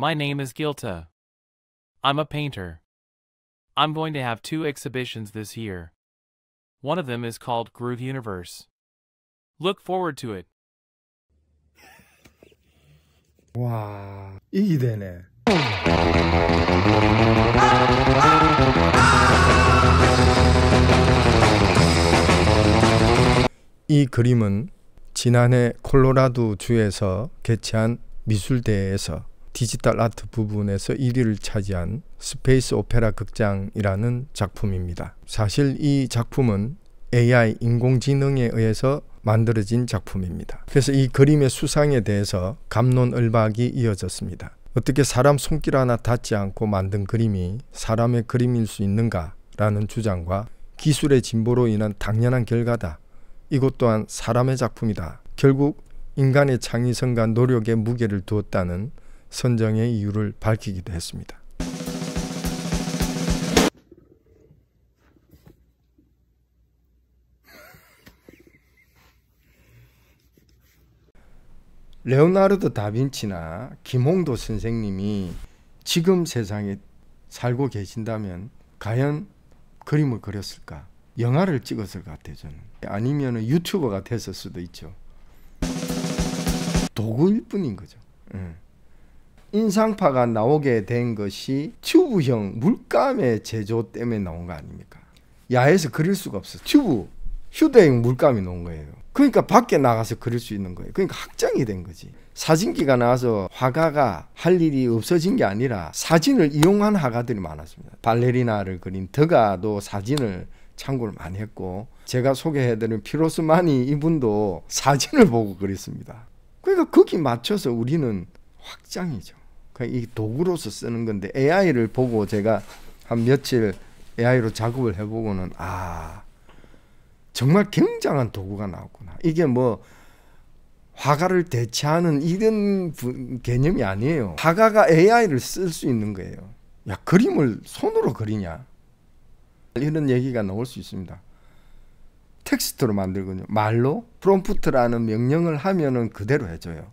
My name is Gilta. I'm a painter. I'm going to have 2 exhibitions this year. One of them is called Groove Universe. Look forward to it. 와, 이게 되네. 이 그림은 지난해 콜로라도 주에서 개최한 미술대회에서 디지털 아트 부분에서 1위를 차지한 스페이스 오페라 극장이라는 작품입니다. 사실 이 작품은 AI 인공지능에 의해서 만들어진 작품입니다. 그래서 이 그림의 수상에 대해서 갑론을박이 이어졌습니다. 어떻게 사람 손길 하나 닿지 않고 만든 그림이 사람의 그림일 수 있는가 라는 주장과 기술의 진보로 인한 당연한 결과다. 이것 또한 사람의 작품이다. 결국 인간의 창의성과 노력에 무게를 두었다는 선정의 이유를 밝히기도 했습니다. 레오나르도 다빈치나 김홍도 선생님이 지금 세상에 살고 계신다면 과연 그림을 그렸을까? 영화를 찍었을 것 같아요. 저는. 아니면 유튜버가 됐을 수도 있죠. 도구일 뿐인 거죠. 인상파가 나오게 된 것이 튜브형 물감의 제조 때문에 나온 거 아닙니까? 야에서 그릴 수가 없어. 튜브, 휴대용 물감이 나온 거예요. 그러니까 밖에 나가서 그릴 수 있는 거예요. 그러니까 확장이 된 거지. 사진기가 나와서 화가가 할 일이 없어진 게 아니라 사진을 이용한 화가들이 많았습니다. 발레리나를 그린 더가도 사진을 참고를 많이 했고, 제가 소개해드린 피로스마니 이분도 사진을 보고 그렸습니다. 그러니까 거기 맞춰서 우리는 확장이죠. 그러니까 이 도구로서 쓰는 건데, AI를 보고 제가 한 며칠 AI로 작업을 해보고는 정말 굉장한 도구가 나왔구나. 이게 뭐 화가를 대체하는 이런 개념이 아니에요. 화가가 AI를 쓸 수 있는 거예요. 야, 그림을 손으로 그리냐? 이런 얘기가 나올 수 있습니다. 텍스트로 만들거든요. 말로 프롬프트라는 명령을 하면은 그대로 해줘요.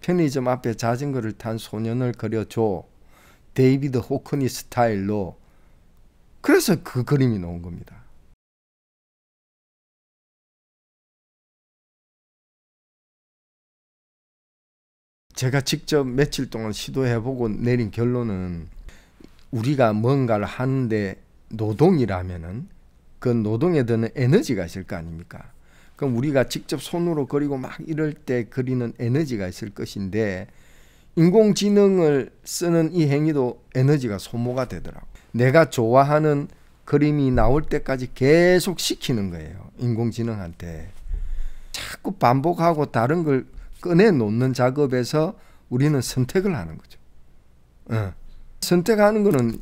편의점 앞에 자전거를 탄 소년을 그려줘. 데이비드 호크니 스타일로. 그래서 그 그림이 나온 겁니다. 제가 직접 며칠 동안 시도해보고 내린 결론은, 우리가 뭔가를 하는데 노동이라면은 그 노동에 드는 에너지가 있을 거 아닙니까? 그럼 우리가 직접 손으로 그리고 막 이럴 때 그리는 에너지가 있을 것인데, 인공지능을 쓰는 이 행위도 에너지가 소모가 되더라고. 내가 좋아하는 그림이 나올 때까지 계속 시키는 거예요. 인공지능한테. 자꾸 반복하고 다른 걸 꺼내놓는 작업에서 우리는 선택을 하는 거죠. 선택하는 거는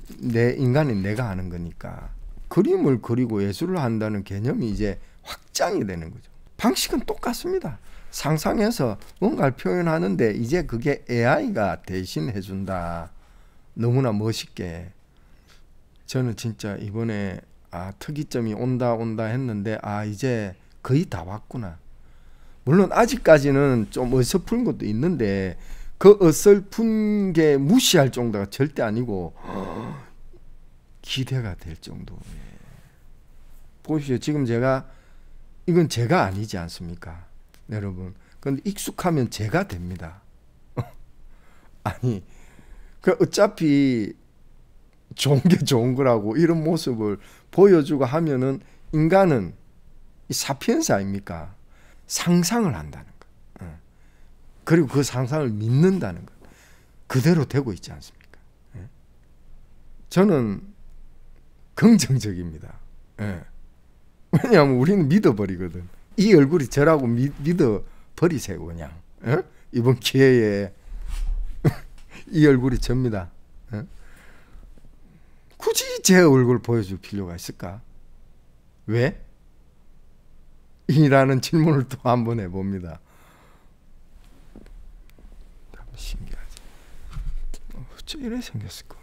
인간이 내가 하는 거니까. 그림을 그리고 예술을 한다는 개념이 이제 확장이 되는 거죠. 방식은 똑같습니다. 상상해서 뭔가를 표현하는데 이제 그게 AI가 대신해 준다. 너무나 멋있게. 저는 진짜 이번에 특이점이 온다 했는데 이제 거의 다 왔구나. 물론 아직까지는 좀 어설픈 것도 있는데, 그 어설픈 게 무시할 정도가 절대 아니고 기대가 될 정도. 보십시오. 지금 이건 제가 아니지 않습니까? 여러분. 근데 익숙하면 제가 됩니다. 아니, 어차피 좋은 게 좋은 거라고 이런 모습을 보여주고 하면은 인간은 이 사피엔스 아닙니까? 상상을 한다는 것. 그리고 그 상상을 믿는다는 것. 그대로 되고 있지 않습니까? 저는 긍정적입니다. 왜냐하면 우리는 믿어버리거든. 이 얼굴이 저라고 믿어버리세요, 그냥. 이번 기회에 이 얼굴이 접니다. 굳이 제 얼굴 보여줄 필요가 있을까? 왜? 이라는 질문을 또 한번 해봅니다. 신기하지. 어째 이래 생겼을까?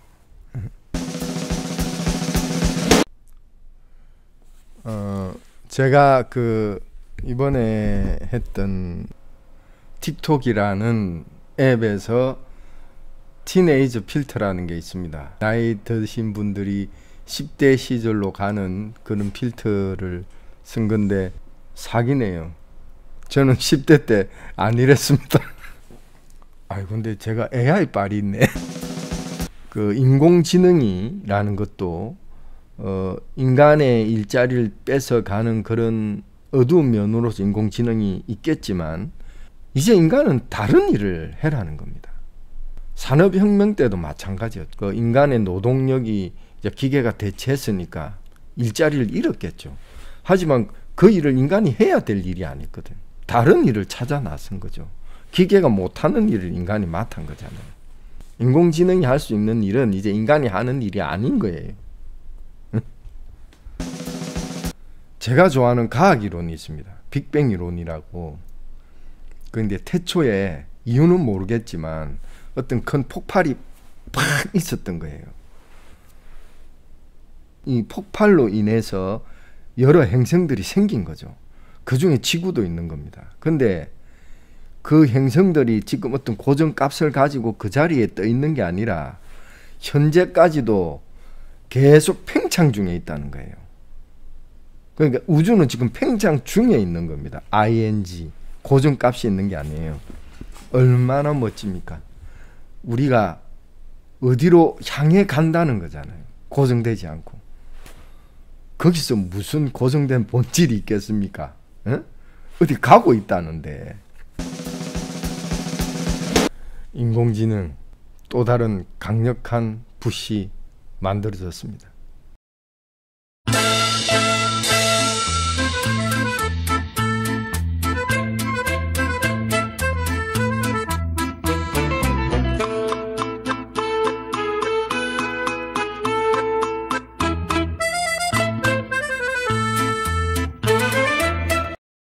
제가 이번에 했던 틱톡이라는 앱에서 티네이저 필터라는 게 있습니다. 나이 드신 분들이 10대 시절로 가는 그런 필터를 쓴 건데 사기네요. 저는 10대 때 안 이랬습니다. 아이 근데 제가 AI 빨이 있네. 그 인공지능이라는 것도 인간의 일자리를 뺏어가는 그런 어두운 면으로서 인공지능이 있겠지만 이제 인간은 다른 일을 해라는 겁니다. 산업혁명 때도 마찬가지였죠. 그 인간의 노동력이 이제 기계가 대체했으니까 일자리를 잃었겠죠. 하지만 그 일을 인간이 해야 될 일이 아니거든. 다른 일을 찾아 나선 거죠. 기계가 못하는 일을 인간이 맡은 거잖아요. 인공지능이 할 수 있는 일은 이제 인간이 하는 일이 아닌 거예요. 제가 좋아하는 과학 이론이 있습니다. 빅뱅 이론이라고. 그런데 태초에 이유는 모르겠지만 어떤 큰 폭발이 팍 있었던 거예요. 이 폭발로 인해서 여러 행성들이 생긴 거죠. 그 중에 지구도 있는 겁니다. 근데 그 행성들이 지금 어떤 고정값을 가지고 그 자리에 떠 있는 게 아니라 현재까지도 계속 팽창 중에 있다는 거예요. 그러니까 우주는 지금 팽창 중에 있는 겁니다. ing, 고정값이 있는 게 아니에요. 얼마나 멋집니까? 우리가 어디로 향해 간다는 거잖아요. 고정되지 않고. 거기서 무슨 고정된 본질이 있겠습니까? 에? 어디 가고 있다는데. 인공지능 또 다른 강력한 붓이 만들어졌습니다.